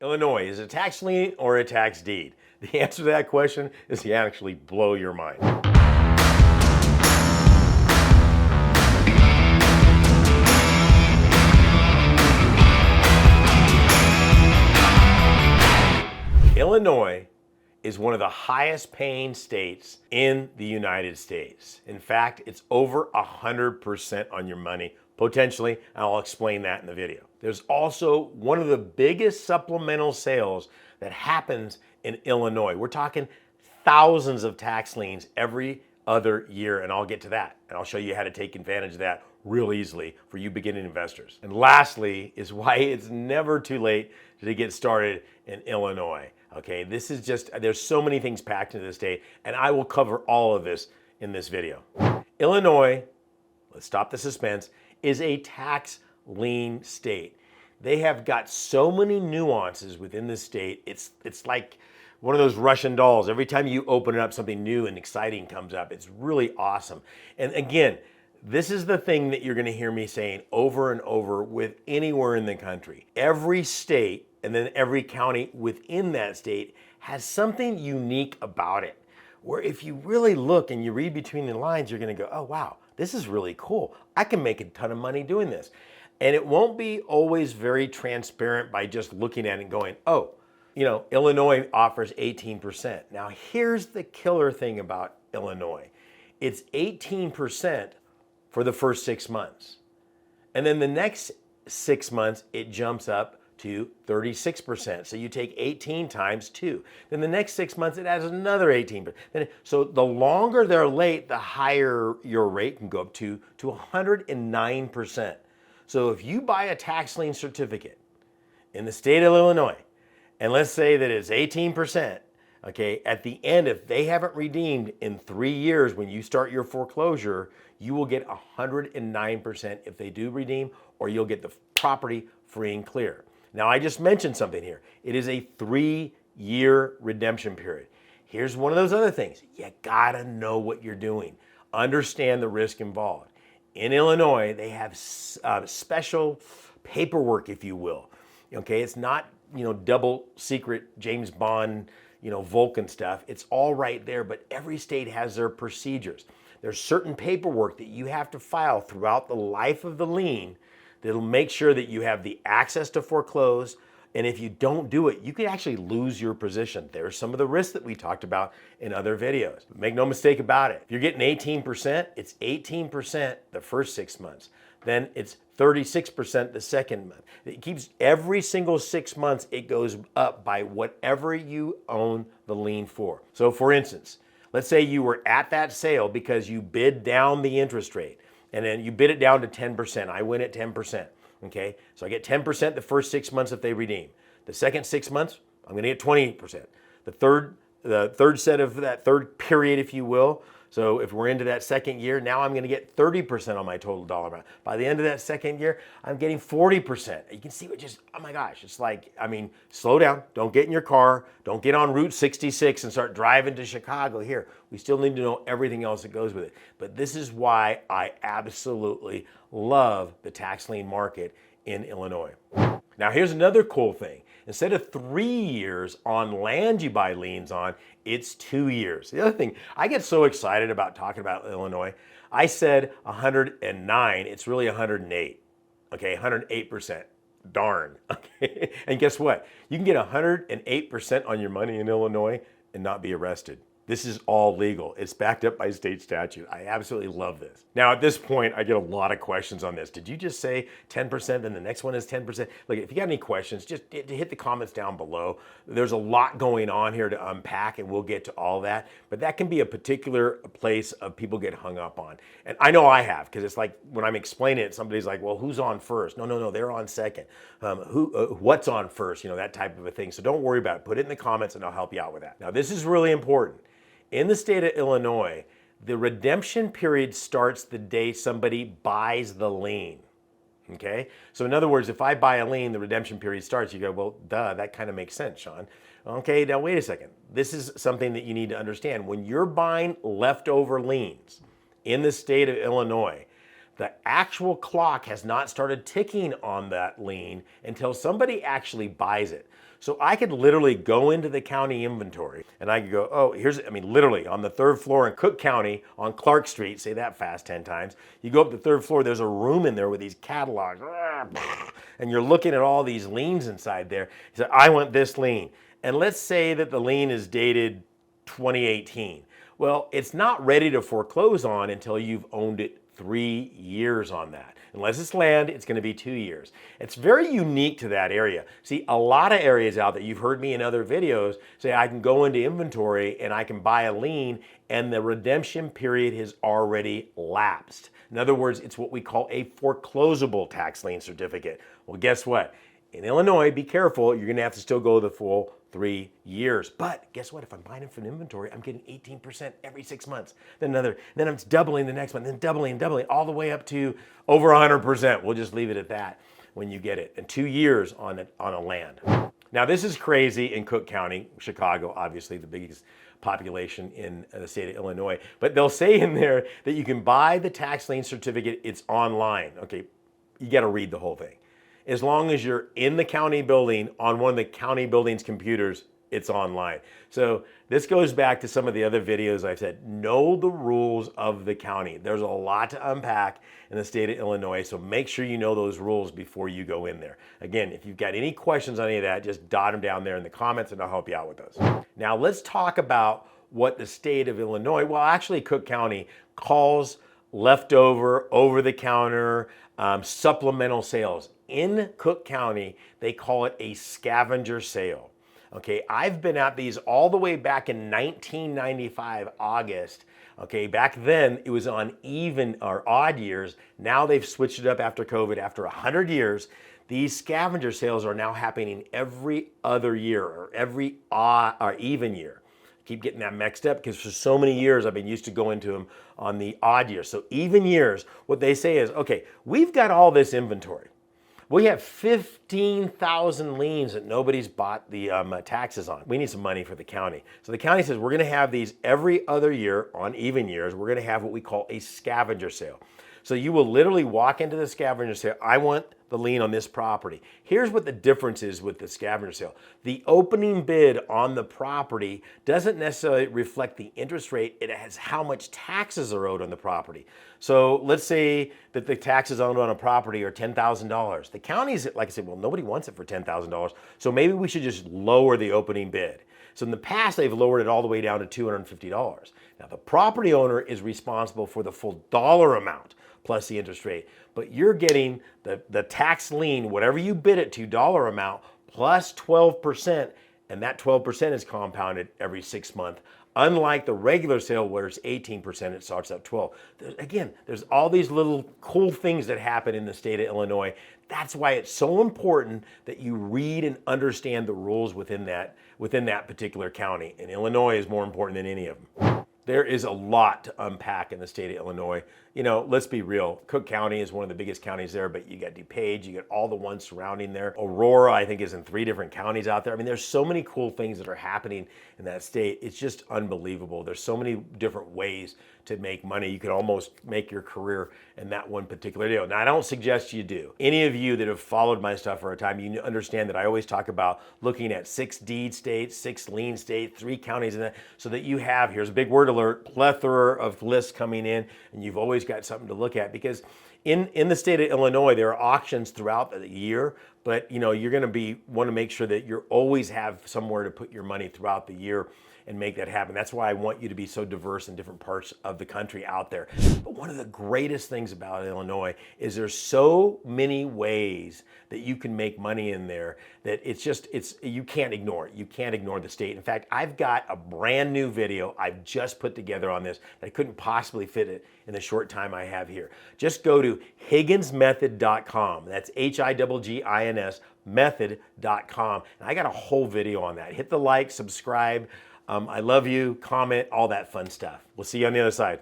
Illinois, is it a tax lien or a tax deed? The answer to that question is to actually blow your mind. Illinois is one of the highest paying states in the United States. In fact, it's over 100% on your money, potentially, and I'll explain that in the video. There's also one of the biggest supplemental sales that happens in Illinois. We're talking thousands of tax liens every other year, and I'll get to that. And I'll show you how to take advantage of that real easily for you beginning investors. And lastly is why it's never too late to get started in Illinois. Okay, this is just, there's so many things packed into this state, and I will cover all of this in this video. Illinois, let's stop the suspense, is a tax lien state. They have got so many nuances within the state. It's like one of those Russian dolls. Every time you open it up, something new and exciting comes up. It's really awesome. And again, this is the thing that you're going to hear me saying over and over with anywhere in the country. Every state and then every county within that state has something unique about it, where if you really look and you read between the lines, you're going to go, oh, wow, this is really cool. I can make a ton of money doing this. And it won't be always very transparent by just looking at it and going, oh, you know, Illinois offers 18%. Now, here's the killer thing about Illinois. It's 18% for the first 6 months. And then the next 6 months, it jumps up to 36%. So you take 18 times 2. Then the next 6 months, it adds another 18%. So the longer they're late, the higher your rate can go up to 109%. So if you buy a tax lien certificate in the state of Illinois, and let's say that it's 18%, okay, at the end, if they haven't redeemed in 3 years when you start your foreclosure, you will get 109% if they do redeem, or you'll get the property free and clear. Now, I just mentioned something here. It is a 3-year redemption period. Here's one of those other things. You gotta know what you're doing. Understand the risk involved. In Illinois, they have special paperwork, if you will. Okay, it's not, double secret James Bond, Vulcan stuff. It's all right there, but every state has their procedures. There's certain paperwork that you have to file throughout the life of the lien that'll make sure that you have the access to foreclose. And if you don't do it, you could actually lose your position. There's some of the risks that we talked about in other videos. But make no mistake about it. If you're getting 18%, it's 18% the first 6 months. Then it's 36% the second month. It keeps every single 6 months, it goes up by whatever you own the lien for. So for instance, let's say you were at that sale because you bid down the interest rate. And then you bid it down to 10%. I win at 10%, okay? So I get 10% the first 6 months if they redeem. The second 6 months, I'm gonna get 28%. The third set of that third period, if you will, so if we're into that second year, now I'm gonna get 30% on my total dollar amount. By the end of that second year, I'm getting 40%. You can see what oh my gosh, it's like, slow down. Don't get in your car. Don't get on Route 66 and start driving to Chicago here. We still need to know everything else that goes with it. But this is why I absolutely love the tax lien market in Illinois. Now here's another cool thing. Instead of 3 years on land you buy liens on, it's 2 years. The other thing, I get so excited about talking about Illinois. I said 109, it's really 108. Okay, 108%. Darn. Okay. And guess what? You can get 108% on your money in Illinois and not be arrested. This is all legal. It's backed up by state statute. I absolutely love this. Now, at this point, I get a lot of questions on this. Did you just say 10% and the next one is 10%? Look, if you got any questions, just hit the comments down below. There's a lot going on here to unpack, and we'll get to all that. But that can be a particular place of people get hung up on. And I know I have, because it's like when I'm explaining it, somebody's like, well, who's on first? No, they're on second. What's on first? That type of a thing. So don't worry about it. Put it in the comments and I'll help you out with that. Now, this is really important. In the state of Illinois, the redemption period starts the day somebody buys the lien, okay? So in other words, if I buy a lien, the redemption period starts. You go, well, duh, that kind of makes sense, Sean. Okay, now wait a second. This is something that you need to understand. When you're buying leftover liens in the state of Illinois, the actual clock has not started ticking on that lien until somebody actually buys it. So I could literally go into the county inventory and I could go, oh, literally on the third floor in Cook County on Clark Street, say that fast 10 times. You go up the third floor, there's a room in there with these catalogs, and you're looking at all these liens inside there. You say, I want this lien. And let's say that the lien is dated 2018. Well, it's not ready to foreclose on until you've owned it 3 years on that. Unless it's land, it's going to be 2 years. It's very unique to that area. See, a lot of areas out there, you've heard me in other videos say I can go into inventory and I can buy a lien and the redemption period has already lapsed. In other words, it's what we call a foreclosable tax lien certificate. Well, guess what? In Illinois, be careful, you're going to have to still go the full 3 years. But guess what? If I'm buying it from inventory, I'm getting 18% every 6 months. Then it's doubling the next month, then doubling, all the way up to over 100%. We'll just leave it at that when you get it. And 2 years on a land. Now, this is crazy in Cook County, Chicago, obviously the biggest population in the state of Illinois. But they'll say in there that you can buy the tax lien certificate. It's online. Okay, you got to read the whole thing. As long as you're in the county building on one of the county building's computers, it's online. So this goes back to some of the other videos I've said. Know the rules of the county. There's a lot to unpack in the state of Illinois, so make sure you know those rules before you go in there. Again, if you've got any questions on any of that, just dot them down there in the comments and I'll help you out with those. Now let's talk about what the state of Illinois, well actually Cook County, calls leftover, over-the-counter, supplemental sales. In Cook County, they call it a scavenger sale. Okay, I've been at these all the way back in 1995, August. Okay, back then it was on even or odd years. Now they've switched it up after COVID. After 100 years, these scavenger sales are now happening every other year or every odd or even year. Keep getting that mixed up because for so many years I've been used to going to them on the odd years. So even years, what they say is, okay, we've got all this inventory. We have 15,000 liens that nobody's bought the taxes on. We need some money for the county. So the county says we're going to have these every other year on even years. We're going to have what we call a scavenger sale. So you will literally walk into the scavenger sale. I want the lien on this property. Here's what the difference is with the scavenger sale. The opening bid on the property doesn't necessarily reflect the interest rate. It has how much taxes are owed on the property. So let's say that the taxes owed on a property are $10,000. The county's, like I said, well, nobody wants it for $10,000. So maybe we should just lower the opening bid. So in the past, they've lowered it all the way down to $250. Now, the property owner is responsible for the full dollar amount plus the interest rate. But you're getting the tax lien, whatever you bid it to, dollar amount, plus 12%, and that 12% is compounded every 6 months. Unlike the regular sale where it's 18%, it starts at 12. There's all these little cool things that happen in the state of Illinois. That's why it's so important that you read and understand the rules within that particular county. And Illinois is more important than any of them. There is a lot to unpack in the state of Illinois. You know, let's be real. Cook County is one of the biggest counties there, but you got DuPage, you got all the ones surrounding there. Aurora, I think, is in 3 different counties out there. I mean, there's so many cool things that are happening in that state. It's just unbelievable. There's so many different ways to make money. You could almost make your career in that one particular deal. Now, I don't suggest you do. Any of you that have followed my stuff for a time, you understand that I always talk about looking at 6 deed states, 6 lien states, 3 counties in that, so that you have, here's a big word alert, plethora of lists coming in, and you've always got something to look at. Because in the state of Illinois, there are auctions throughout the year, but you know, you're going to want to make sure that you always have somewhere to put your money throughout the year and make that happen. That's why I want you to be so diverse in different parts of the country out there. But one of the greatest things about Illinois is there's so many ways that you can make money in there that you can't ignore it. You can't ignore the state. In fact, I've got a brand new video I've just put together on this that I couldn't possibly fit it in the short time I have here. Just go to higginsmethod.com. That's HIGGINS method.com. And I got a whole video on that. Hit the like, subscribe. I love you, comment, all that fun stuff. We'll see you on the other side.